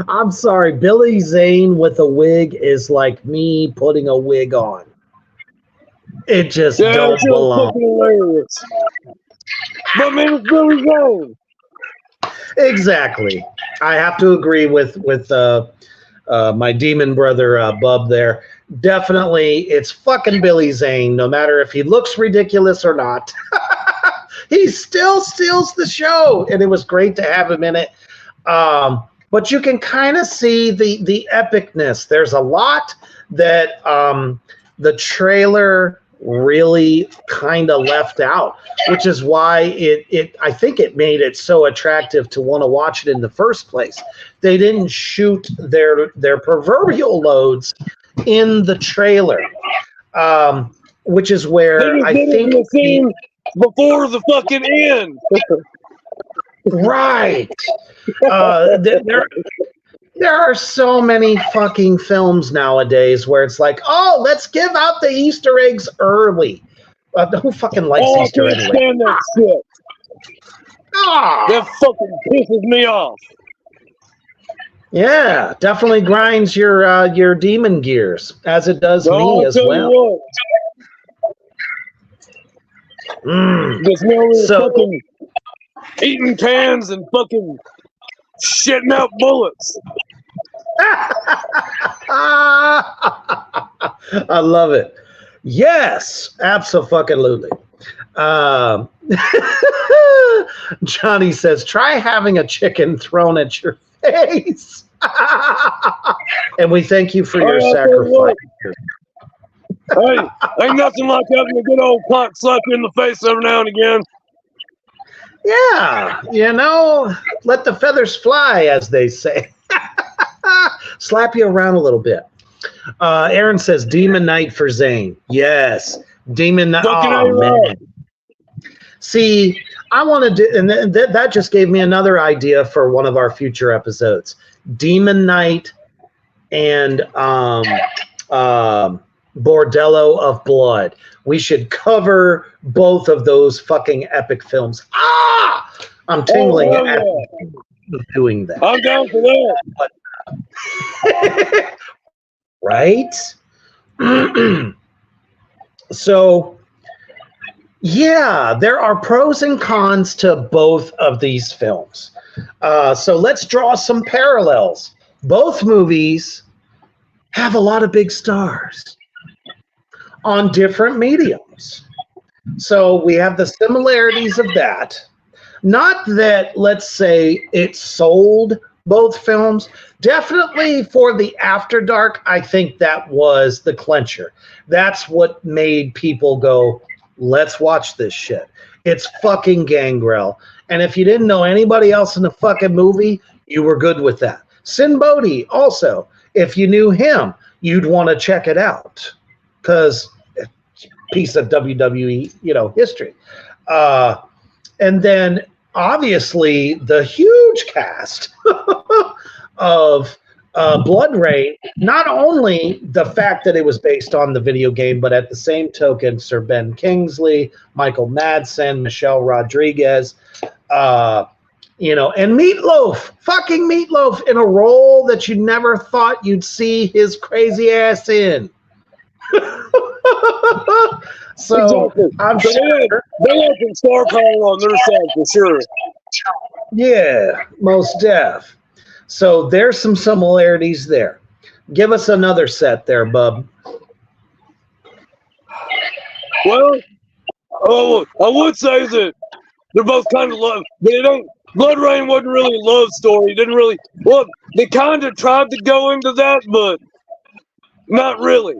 Speaker 3: I'm sorry, Billy Zane with a wig is like me putting a wig on. It just don't belong.
Speaker 4: Hilarious. But man, it's Billy Zane.
Speaker 3: Exactly. I have to agree with my demon brother Bub there. Definitely, it's fucking Billy Zane. No matter if he looks ridiculous or not, he still steals the show, and it was great to have him in it. But you can kind of see the epicness. There's a lot that the trailer really kind of left out, which is why I think it made it so attractive to want to watch it in the first place. They didn't shoot their proverbial loads in the trailer, which is where I think
Speaker 4: the scene before the fucking end.
Speaker 3: Right. There are so many fucking films nowadays where it's like, oh, let's give out the Easter eggs early. Who fucking likes Easter eggs?
Speaker 4: I can't stand that shit. That fucking pisses me off.
Speaker 3: Yeah, definitely grinds your demon gears, as it does me as well.
Speaker 4: Fucking eating cans and fucking shitting out bullets.
Speaker 3: I love it. Yes, absolutely. Johnny says, try having a chicken thrown at your face. And we thank you for your sacrifice.
Speaker 4: Hey, ain't nothing like having a good old clock slap you in the face every now and again.
Speaker 3: Yeah, let the feathers fly, as they say. Slap you around a little bit. Aaron says, Demon Knight for Zane. Yes, Demon Knight. Oh, man. See, I want to do, and that just gave me another idea for one of our future episodes. Demon Knight and Bordello of Blood. We should cover both of those fucking epic films. I'm tingling at doing that.
Speaker 4: I'm down for that.
Speaker 3: Right? So, Yeah, there are pros and cons to both of these films. So let's draw some parallels. Both movies have a lot of big stars on different mediums. So we have the similarities of that. Not that, let's say, it sold both films. Definitely for the After Dark, I think that was the clincher. That's what made people go, let's watch this shit. It's fucking Gangrel. And if you didn't know anybody else in the fucking movie, you were good with that. Sin Bodhi, also, if you knew him, you'd want to check it out. Because piece of WWE, history. And then obviously the huge cast of Bloodrayne, not only the fact that it was based on the video game, but at the same token, Sir Ben Kingsley, Michael Madsen, Michelle Rodriguez, and Meatloaf, fucking Meatloaf, in a role that you never thought you'd see his crazy ass in. So
Speaker 4: exactly.
Speaker 3: I'm sure
Speaker 4: they had some star power on their side for sure.
Speaker 3: Yeah, most def. So there's some similarities there. Give us another set there, bub.
Speaker 4: Well, I would say that they're both kind of love. They don't. Bloodrayne wasn't really a love story. Didn't really. Well, they kind of tried to go into that, but not really.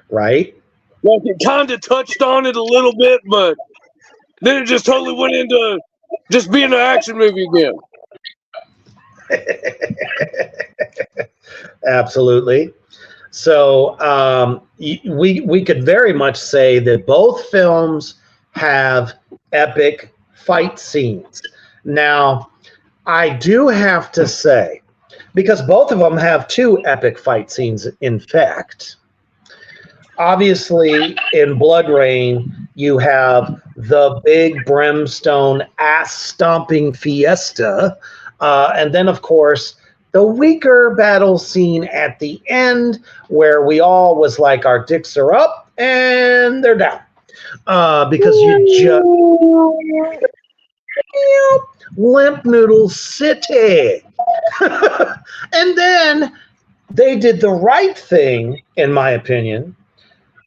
Speaker 3: Right?
Speaker 4: Like it kind of touched on it a little bit, but then it just totally went into just being an action movie again.
Speaker 3: Absolutely. So we could very much say that both films have epic fight scenes. Now, I do have to say, because both of them have two epic fight scenes, in fact. Obviously, in Bloodrayne, you have the big brimstone ass-stomping fiesta. And then, of course, the weaker battle scene at the end where we all was like, our dicks are up and they're down. Because you just... Limp Noodle City. And then they did the right thing, in my opinion,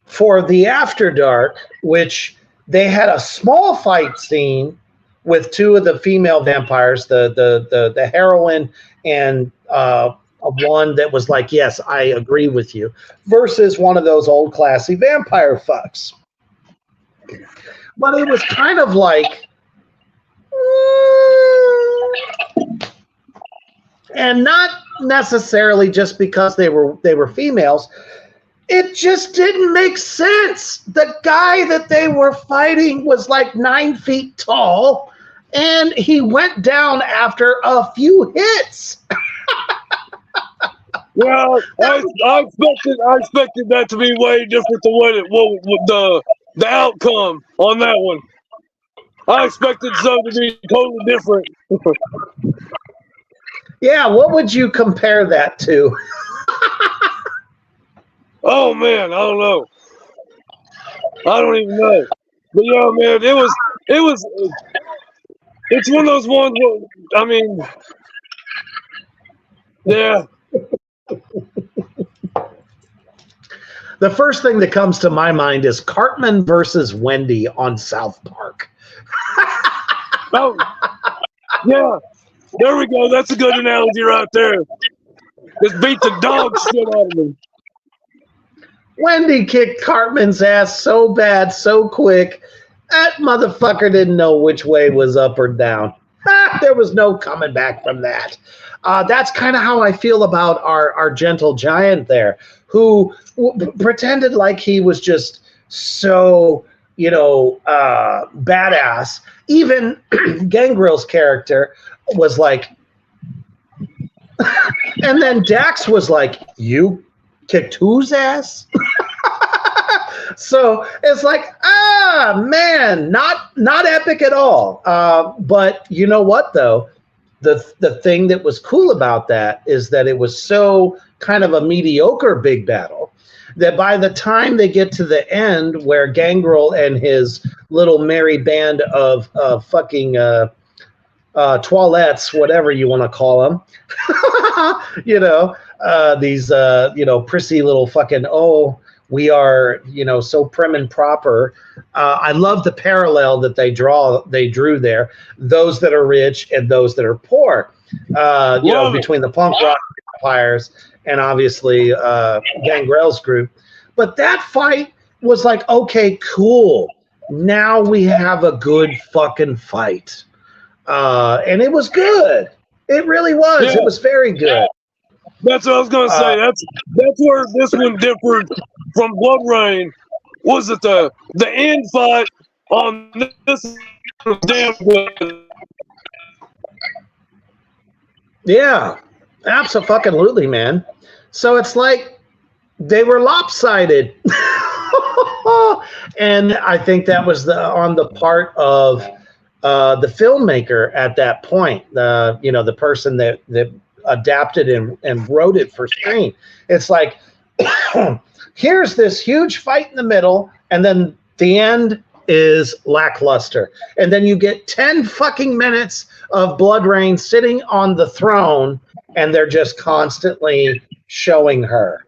Speaker 3: for the After Dark, which they had a small fight scene with two of the female vampires, the heroine and one that was like, yes, I agree with you, versus one of those old classy vampire fucks. But it was kind of like, and not necessarily just because they were females. It just didn't make sense. The guy that they were fighting was like 9 feet tall, and he went down after a few hits.
Speaker 4: Well, I expected that to be way different than what the outcome on that one. I expected so to be totally different.
Speaker 3: Yeah, what would you compare that to?
Speaker 4: Oh man, I don't know. I don't even know. But yeah, man, it's one of those ones where, I mean, yeah.
Speaker 3: The first thing that comes to my mind is Cartman versus Wendy on South Park.
Speaker 4: Oh, yeah. There we go. That's a good analogy right there. Just beat the dog shit out of me.
Speaker 3: Wendy kicked Cartman's ass so bad, so quick, that motherfucker didn't know which way was up or down. There was no coming back from that. That's kind of how I feel about our gentle giant there, who pretended like he was just so, badass. Even Gangrel's character was like, and then Dax was like, you kicked whose ass? So it's like, man, not epic at all. But you know what, though? The thing that was cool about that is that it was so kind of a mediocre big battle that by the time they get to the end where Gangrel and his little merry band of fucking toilettes, whatever you want to call them, these prissy little fucking, we are, so prim and proper. I love the parallel that they drew there, those that are rich and those that are poor, between the punk rock vampires and obviously Gangrel's group. But that fight was like, okay, cool. Now we have a good fucking fight. And it was good. It really was. Yeah. It was very good.
Speaker 4: That's what I was gonna say. That's where this one differed from Bloodrayne. Was that the end fight on this was damn good.
Speaker 3: Yeah, absolutely, man. So it's like they were lopsided, and I think that was on the part of the filmmaker at that point. The person that adapted and wrote it for screen. It's like, here's this huge fight in the middle, and then the end is lackluster. And then you get 10 fucking minutes of Bloodrayne sitting on the throne, and they're just constantly showing her.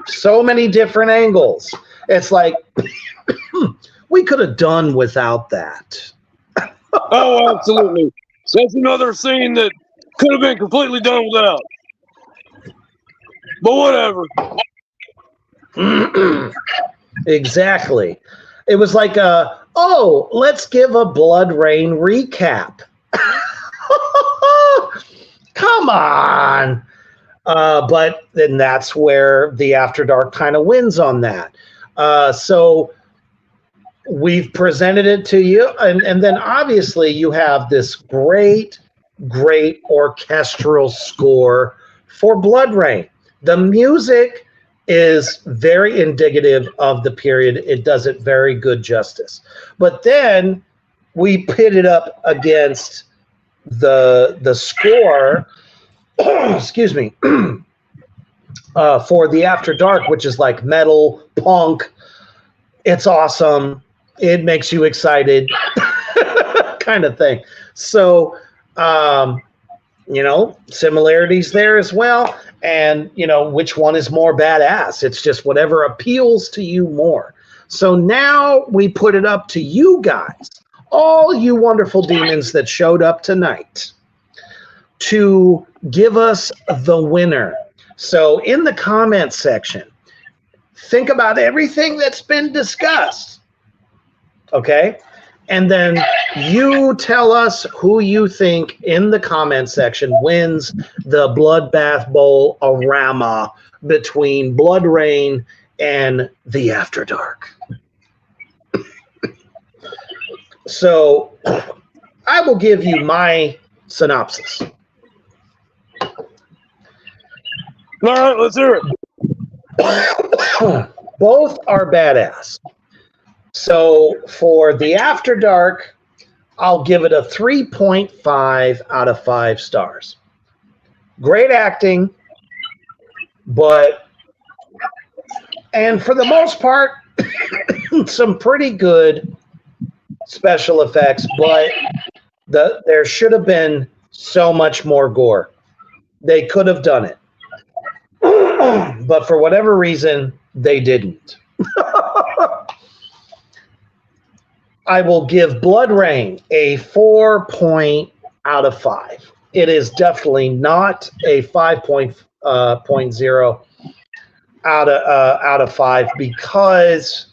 Speaker 3: So many different angles. It's like, we could have done without that.
Speaker 4: Oh, absolutely. That's another scene that could have been completely done without. But whatever.
Speaker 3: Exactly. It was like, let's give a Bloodrayne recap. Come on. But then that's where the After Dark kind of wins on that. So we've presented it to you, and then obviously you have this great orchestral score for Bloodrayne. The music is very indicative of the period. It does it very good justice. But then we pit it up against the score, excuse me, for the After Dark, which is like metal, punk. It's awesome. It makes you excited, kind of thing. So, similarities there as well. And, which one is more badass? It's just whatever appeals to you more. So now we put it up to you guys, all you wonderful demons that showed up tonight, to give us the winner. So in the comments section, think about everything that's been discussed. Okay? And then you tell us who you think in the comment section wins the Bloodbath Bowl-orama between Bloodrayne and the After Dark. So I will give you my synopsis.
Speaker 4: All right, let's hear
Speaker 3: it. Both are badass. So for the After Dark, I'll give it a 3.5 out of 5 stars. Great acting, and for the most part, some pretty good special effects, but there should have been so much more gore. They could have done it. But for whatever reason, they didn't. I will give Bloodrayne a 4 out of 5. It is definitely not a 5.0 out of 5 because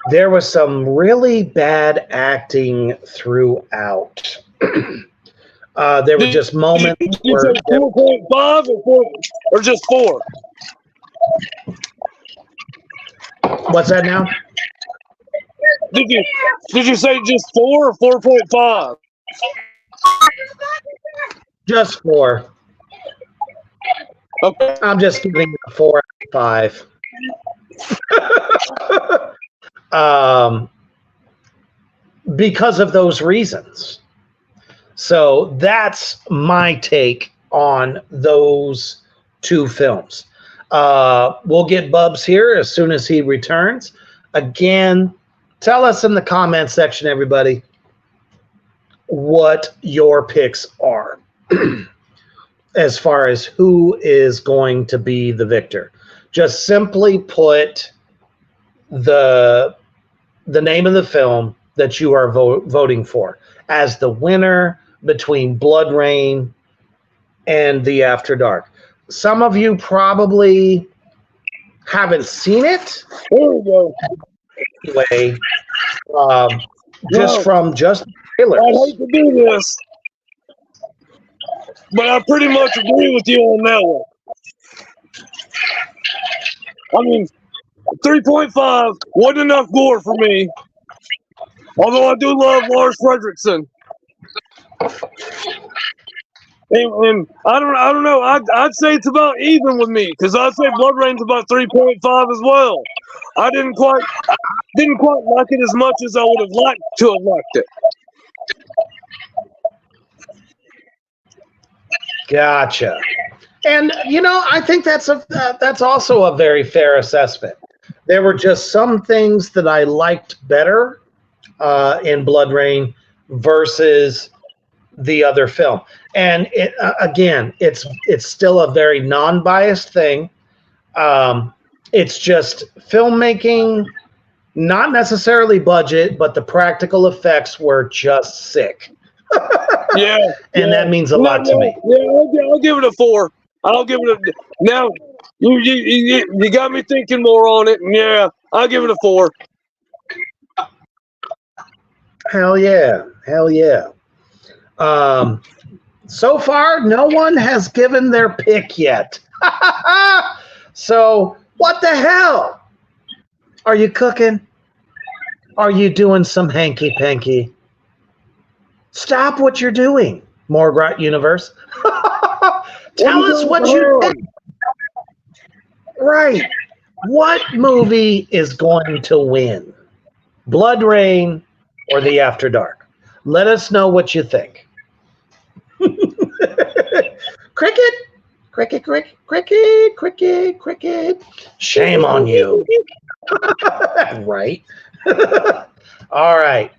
Speaker 3: there was some really bad acting throughout. There were just moments where
Speaker 4: 4.5 or just 4.
Speaker 3: What's that now?
Speaker 4: Did you say just 4 or 4.5?
Speaker 3: Just 4.
Speaker 4: Okay.
Speaker 3: I'm just giving it a 4 out of 5. Because of those reasons. So that's my take on those two films. We'll get Bubs here as soon as he returns. Again, tell us in the comment section, everybody, what your picks are as far as who is going to be the victor. Just simply put the name of the film that you are voting for as the winner between Bloodrayne and The After Dark. Some of you probably haven't seen it.
Speaker 4: There we go.
Speaker 3: Anyway, just from just trailers.
Speaker 4: I hate to do this, but I pretty much agree with you on that one. I mean, 3.5 wasn't enough gore for me. Although I do love Lars Fredrickson. And I don't know. I'd say it's about even with me, because I'd say Bloodrayne's about 3.5 as well. I didn't quite like it as much as I would have liked to have liked it.
Speaker 3: Gotcha. And I think that's also a very fair assessment. There were just some things that I liked better in Bloodrayne versus the other film. And again, it's still a very non-biased thing. It's just filmmaking, not necessarily budget, but the practical effects were just sick. And that means a lot to me.
Speaker 4: Yeah, I'll give it a 4. I'll give it a. Now you got me thinking more on it. And yeah, I'll give it a 4.
Speaker 3: Hell yeah. So far, no one has given their pick yet. So, what the hell? Are you cooking? Are you doing some hanky-panky? Stop what you're doing, Morgrot Universe. Tell us what you think. Right. What movie is going to win? Bloodrayne or The After Dark? Let us know what you think. Cricket. Shame on you. Right. All right.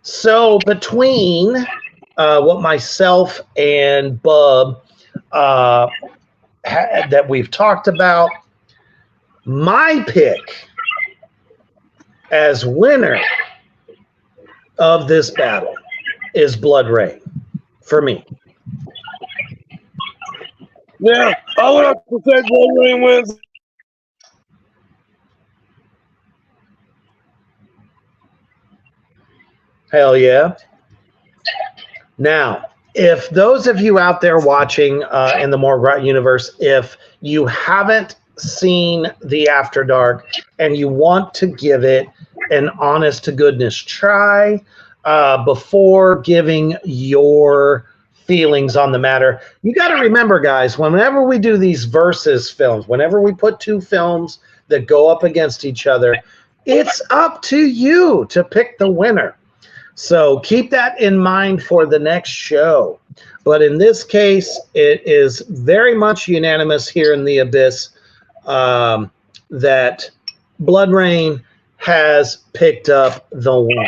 Speaker 3: So between what myself and Bub that we've talked about, my pick as winner of this battle is Bloodrayne for me.
Speaker 4: Yeah, I would have to say Bloodrayne wins.
Speaker 3: Hell yeah. Now, if those of you out there watching in the Morgrot universe, if you haven't seen The After Dark and you want to give it an honest to goodness try before giving your feelings on the matter, you got to remember, guys, whenever we do these versus films, whenever we put two films that go up against each other, it's up to you to pick the winner. So keep that in mind for the next show. But in this case, it is very much unanimous here in the Abyss that Bloodrayne has picked up the win.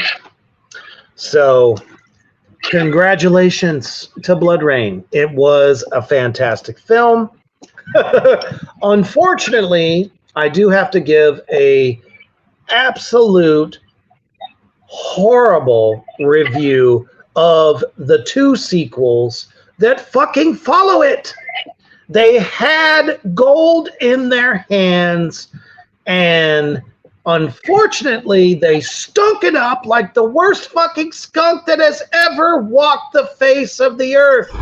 Speaker 3: So congratulations to Bloodrayne. It was a fantastic film. Unfortunately, I do have to give a absolute horrible review of the two sequels that fucking follow it. They had gold in their hands, and unfortunately, they stunk it up like the worst fucking skunk that has ever walked the face of the earth.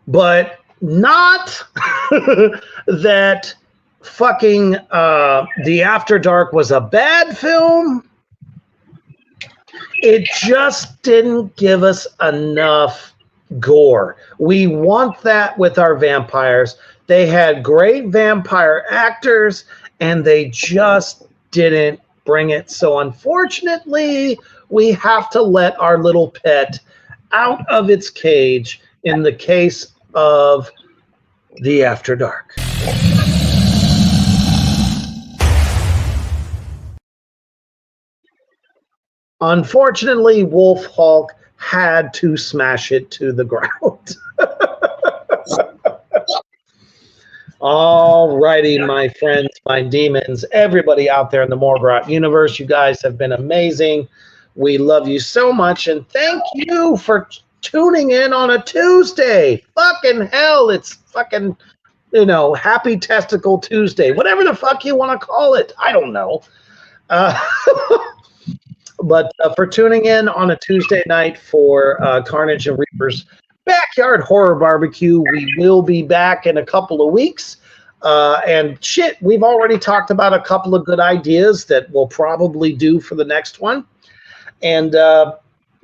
Speaker 3: But not that fucking The After Dark was a bad film. It just didn't give us enough gore. We want that with our vampires. They had great vampire actors, and they just didn't bring it. So unfortunately, we have to let our little pet out of its cage in the case of the After Dark. Unfortunately, Wolf Hulk had to smash it to the ground. All righty, my friends, my demons, everybody out there in the Morgrot universe, you guys have been amazing. We love you so much, and thank you for tuning in on a Tuesday. Fucking hell, it's fucking, Happy Testicle Tuesday, whatever the fuck you want to call it. I don't know. But for tuning in on a Tuesday night for Carnage and Reaper's Backyard Horror Barbecue, we will be back in a couple of weeks. And shit, we've already talked about a couple of good ideas that we'll probably do for the next one. And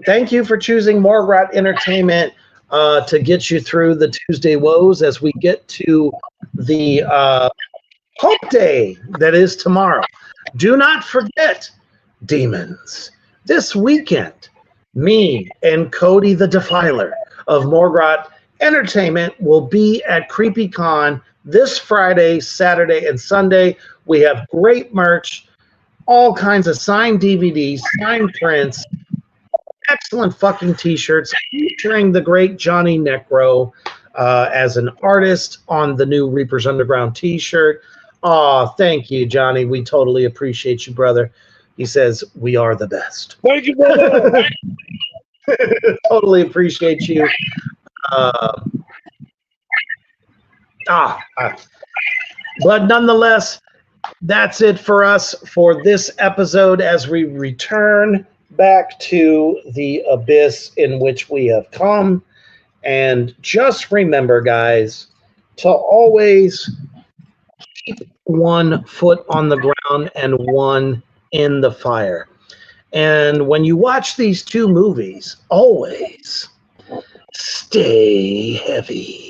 Speaker 3: thank you for choosing Morgrot Entertainment to get you through the Tuesday woes as we get to the Hope Day that is tomorrow. Do not forget, demons, this weekend, me and Cody the Defiler of Morgrot Entertainment will be at CreepyCon this Friday, Saturday, and Sunday. We have great merch, all kinds of signed DVDs, signed prints, excellent fucking t-shirts featuring the great Johnny Necro as an artist on the new Reapers Underground t-shirt. Aw, thank you, Johnny. We totally appreciate you, brother. He says, we are the best.
Speaker 4: Thank you, brother.
Speaker 3: Totally appreciate you. But nonetheless, that's it for us for this episode as we return back to the abyss in which we have come. And just remember, guys, to always keep one foot on the ground and one in the fire. And when you watch these two movies, always stay heavy.